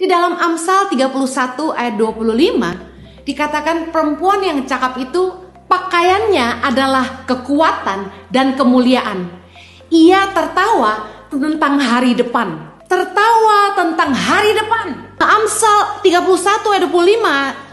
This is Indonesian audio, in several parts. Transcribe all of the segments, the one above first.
Di dalam Amsal 31 ayat 25 dikatakan perempuan yang cakap itu pakaiannya adalah kekuatan dan kemuliaan. Ia tertawa tentang hari depan. Tertawa tentang hari depan. Amsal 31 ayat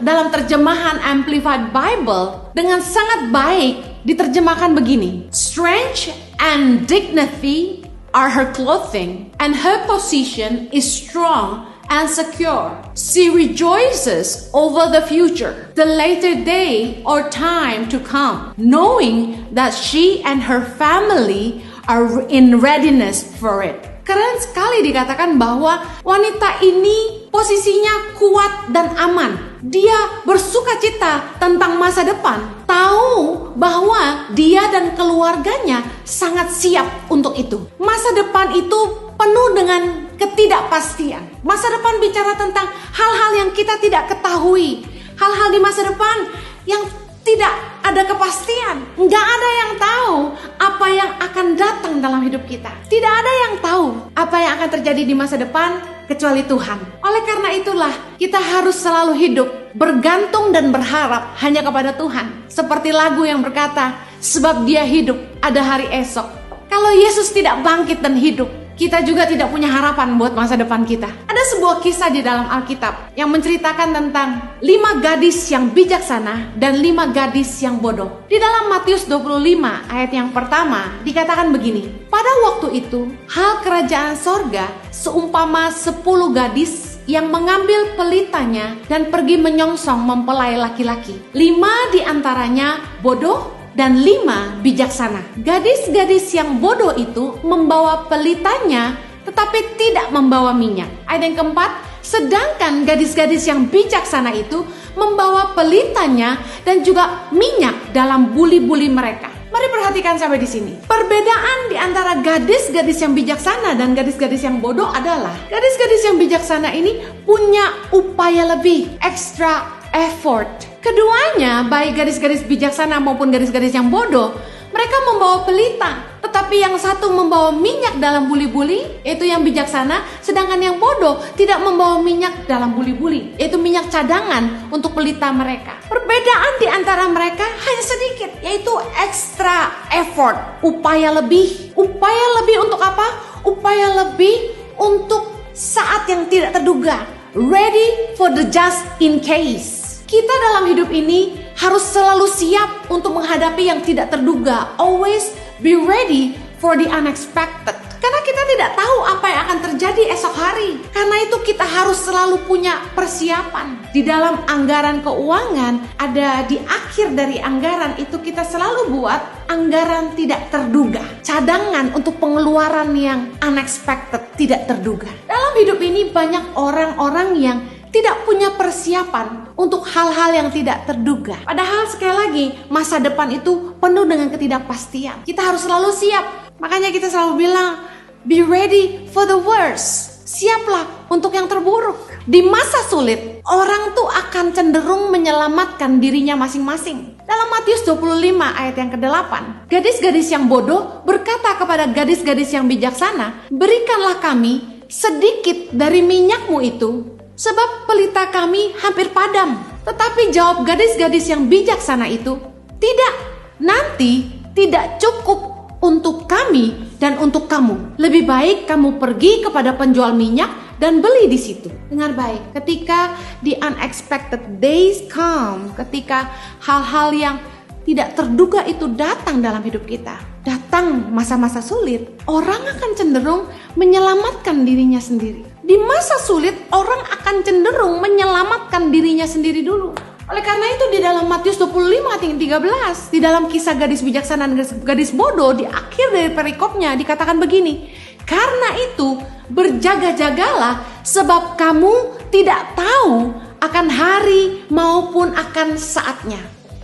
25 dalam terjemahan Amplified Bible dengan sangat baik diterjemahkan begini. Strength and dignity are her clothing, and her position is strong and secure. She rejoices over the future, the later day or time to come, knowing that she and her family are in readiness for it. Keren sekali dikatakan bahwa wanita ini posisinya kuat dan aman. Dia bersuka cita tentang masa depan. Tahu bahwa dia dan keluarganya sangat siap untuk itu. Masa depan itu penuh dengan ketidakpastian. Masa depan bicara tentang hal-hal yang kita tidak ketahui. Hal-hal di masa depan yang tidak ada kepastian. Nggak ada yang tahu apa yang akan datang dalam hidup kita. Tidak ada yang tahu apa yang akan terjadi di masa depan kecuali Tuhan. Oleh karena itulah kita harus selalu hidup bergantung dan berharap hanya kepada Tuhan. Seperti lagu yang berkata, sebab Dia hidup, ada hari esok. Kalau Yesus tidak bangkit dan hidup, kita juga tidak punya harapan buat masa depan kita. Ada sebuah kisah di dalam Alkitab yang menceritakan tentang 5 gadis yang bijaksana dan 5 gadis yang bodoh. Di dalam Matius 25 ayat yang pertama dikatakan begini. Pada waktu itu, hal kerajaan sorga seumpama 10 gadis yang mengambil pelitanya dan pergi menyongsong mempelai laki-laki. 5 diantaranya bodoh dan 5 bijaksana. Gadis-gadis yang bodoh itu membawa pelitanya tetapi tidak membawa minyak. Ayat yang keempat, sedangkan gadis-gadis yang bijaksana itu membawa pelitanya dan juga minyak dalam buli-buli mereka. Mari perhatikan sampai di sini. Perbedaan di antara gadis-gadis yang bijaksana dan gadis-gadis yang bodoh adalah gadis-gadis yang bijaksana ini punya upaya lebih, extra effort. Keduanya, baik gadis-gadis bijaksana maupun gadis-gadis yang bodoh, mereka membawa pelita. Tetapi yang satu membawa minyak dalam buli-buli, yaitu yang bijaksana, sedangkan yang bodoh tidak membawa minyak dalam buli-buli, yaitu minyak cadangan untuk pelita mereka. Perbedaan di antara mereka hanya sedikit, yaitu extra effort, upaya lebih. Upaya lebih untuk apa? Upaya lebih untuk saat yang tidak terduga. Ready for the just in case. Kita dalam hidup ini harus selalu siap untuk menghadapi yang tidak terduga. Always be ready for the unexpected. Karena kita tidak tahu apa yang akan terjadi esok hari. Karena itu kita harus selalu punya persiapan. Di dalam anggaran keuangan, ada di akhir dari anggaran itu kita selalu buat anggaran tidak terduga. Cadangan untuk pengeluaran yang unexpected, tidak terduga. Dalam hidup ini banyak orang-orang yang tidak punya persiapan untuk hal-hal yang tidak terduga. Padahal sekali lagi, masa depan itu penuh dengan ketidakpastian. Kita harus selalu siap. Makanya kita selalu bilang, be ready for the worst. Siaplah untuk yang terburuk. Di masa sulit, orang tuh akan cenderung menyelamatkan dirinya masing-masing. Dalam Matius 25 ayat yang ke-8, gadis-gadis yang bodoh berkata kepada gadis-gadis yang bijaksana, berikanlah kami sedikit dari minyakmu itu, sebab pelita kami hampir padam. Tetapi jawab gadis-gadis yang bijaksana itu, tidak, nanti tidak cukup untuk kami dan untuk kamu. Lebih baik kamu pergi kepada penjual minyak dan beli di situ. Dengar baik, ketika the unexpected days come, ketika hal-hal yang tidak terduga itu datang dalam hidup kita, datang masa-masa sulit, orang akan cenderung menyelamatkan dirinya sendiri. Di masa sulit, orang akan cenderung menyelamatkan dirinya sendiri dulu. Oleh karena itu di dalam Matius 25 ayat 13, di dalam kisah gadis bijaksana dan gadis bodoh, di akhir dari perikopnya dikatakan begini, karena itu berjaga-jagalah, sebab kamu tidak tahu akan hari maupun akan saatnya.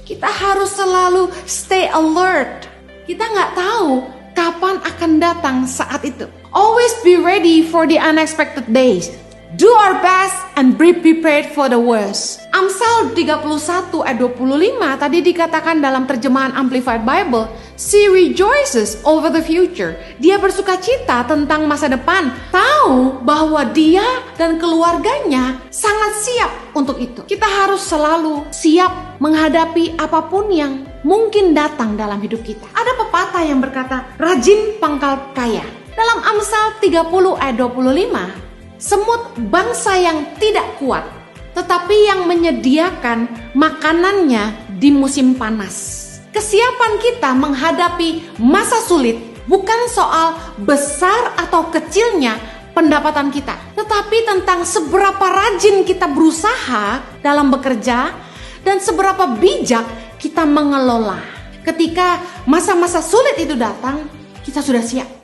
Kita harus selalu stay alert. Kita nggak tahu kapan akan datang saat itu. Always be ready for the unexpected days. Do our best and be prepared for the worst. Amsal 31 ayat 25 tadi dikatakan dalam terjemahan Amplified Bible, she rejoices over the future. Dia bersukacita tentang masa depan, tahu bahwa dia dan keluarganya sangat siap untuk itu. Kita harus selalu siap menghadapi apapun yang mungkin datang dalam hidup kita. Ada pepatah yang berkata, rajin pangkal kaya. Dalam Amsal 30 ayat 25, semut bangsa yang tidak kuat, tetapi yang menyediakan makanannya di musim panas. Kesiapan kita menghadapi masa sulit bukan soal besar atau kecilnya pendapatan kita, tetapi tentang seberapa rajin kita berusaha dalam bekerja dan seberapa bijak kita mengelola. Ketika masa-masa sulit itu datang, kita sudah siap.